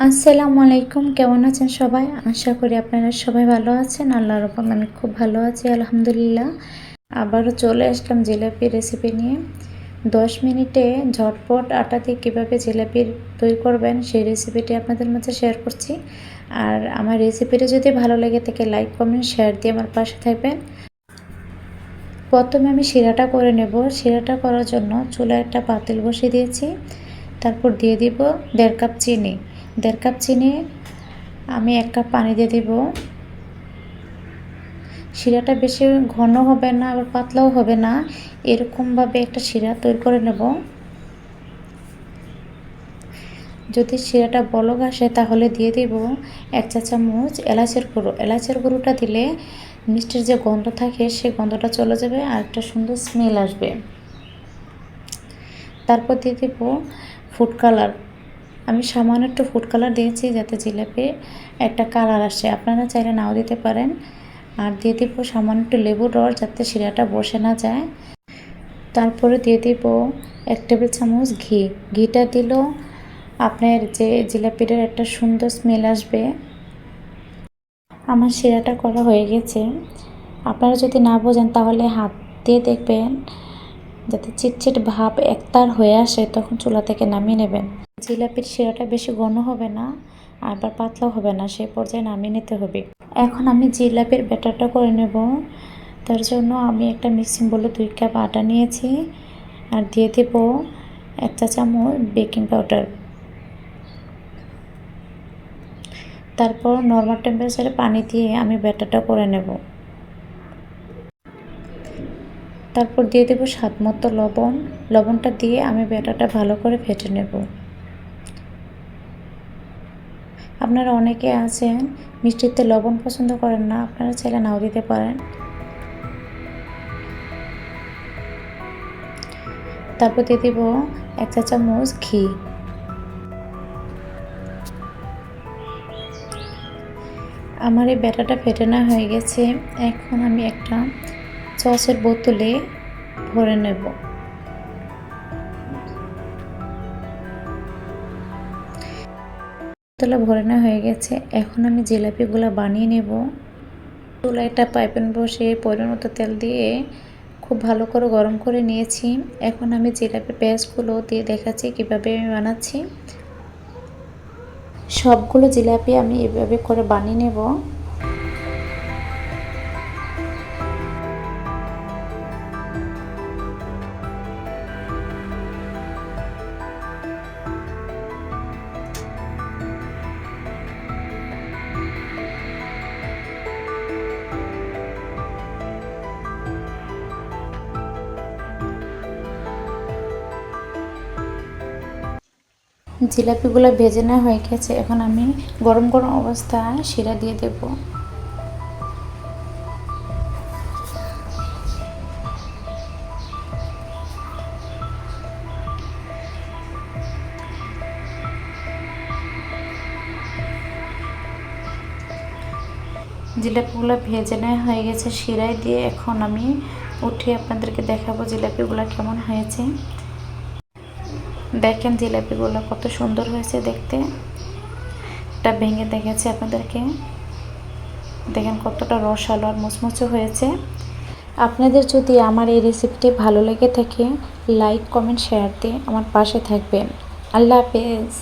আসসালামু আলাইকুম, কেমন আছেন সবাই? আশা করি আপনারা সবাই ভালো আছেন। আল্লাহর রহমতে আমি খুব ভালো আছি আলহামদুলিল্লাহ। আবারও চলে আসলাম জিলাপি রেসিপি নিয়ে। 10 মিনিটে ঝটপট আটা দিয়ে কীভাবে জিলাপি তৈরি করবেন সেই রেসিপিটি আপনাদের মাঝে শেয়ার করছি। আর আমার রেসিপিটা যদি ভালো লেগে থাকে লাইক, কমেন্ট, শেয়ার দিয়ে আমার পাশে থাকবেন। প্রথমে আমি শিরাটা করে নেব। শিরাটা করার জন্য চুলায় একটা পাতিল বসিয়ে দিয়েছি। তারপর দিয়ে দিব 1.5 কাপ চিনি। 1.5 কাপ চিনি আমি 1 কাপ পানি দিয়ে দিব। শিরাটা বেশি ঘন হবে না আবার পাতলাও হবে না, এরকমভাবে একটা শিরা তৈরি করে নেব। যদি শিরাটা বলক আসে তাহলে দিয়ে দিব 1 চা চামচ এলাচের গুঁড়ো। এলাচের গুঁড়োটা দিলে মিষ্টির যে গন্ধ থাকে সেই গন্ধটা চলে যাবে আর একটা সুন্দর স্মেল আসবে। তারপর দিয়ে দিব ফুড কালার। আমি সামান্য একটু ফুড কালার দিয়েছি যাতে জিলাপি একটা কালার আসে, আপনারা চাইলে নাও দিতে পারেন। আর দিয়ে দিব সামান্য একটু লেবুর রস যাতে শিরাটা বসে না যায়। তারপরে দিয়ে দিব 1 টেবিল চামচ ঘি। ঘিটা দিলেও আপনার যে জিলাপিটার একটা সুন্দর স্মেল আসবে। আমার শিরাটা করা হয়ে গেছে। আপনারা যদি না বোঝেন তাহলে হাত দিয়ে দেখবেন যাতে চিটচিট ভাব একতার হয়ে আসে, তখন চুলা থেকে নামিয়ে নেবেন। জিলাপির শিরাটা বেশি ঘন হবে না আবার পাতলাও হবে না, সেই পর্যায়ে নামিয়ে নিতে হবে। এখন আমি জিলাপির ব্যাটারটা করে নেব। তার জন্য আমি একটা মিক্সিং বোলে 2 কাপ আটা নিয়েছি আর দিয়ে দেব 1 চা চামচ বেকিং পাউডার। তারপর নর্মাল টেম্পারেচারে পানি দিয়ে আমি ব্যাটারটা করে নেব। তারপর দিয়ে দেব স্বাদ মতো লবণ। লবণটা দিয়ে আমি ব্যাটারটা ভালো করে ফেটে নেব। আপনারা অনেকে আছেন মিষ্টিতে লবণ পছন্দ করেন না, আপনারা চাইলে নাও দিতে পারেন। তারপর দিয়ে দেব 1 চা চামচ ঘি। আমার এই ব্যাটারটা ফেটে না হয়ে গেছে। এখন আমি একটা সসের বোতলে ভরে নেব। বোতলে ভরে নেওয়া হয়ে গেছে। এখন আমি জিলাপিগুলো বানিয়ে নেব। চুলায় একটা পাইপ্যান বসে পরিমাণ মতো তেল দিয়ে খুব ভালো করে গরম করে নিয়েছি। এখন আমি জিলাপি পেঁয়াজগুলো দিয়ে দেখাচ্ছি কীভাবে আমি বানাচ্ছি। সবগুলো জিলাপি আমি এভাবে করে বানিয়ে নেব। জিলাপিগুলো ভেজে নেওয়া হয়ে গেছে। এখন আমি গরম গরম অবস্থায় শিরা দিয়ে দেব। জিলাপিগুলো ভেজে নেওয়া হয়ে গেছে শিরায় দিয়ে। এখন আমি উঠিয়ে আপনাদেরকে দেখাবো জিলাপিগুলো কেমন হয়েছে। দেখেন জিলাপিগুলো কত সুন্দর হয়েছে দেখতে। এটা ভেঙে দেখাচ্ছি আপনাদেরকে, দেখেন কতটা রসালো আর মুচমুচে হয়েছে। আপনাদের যদি আমার এই রেসিপিটি ভালো লেগে থাকে লাইক, কমেন্ট, শেয়ার দিয়ে আমার পাশে থাকবেন। আল্লাহ হাফেজ।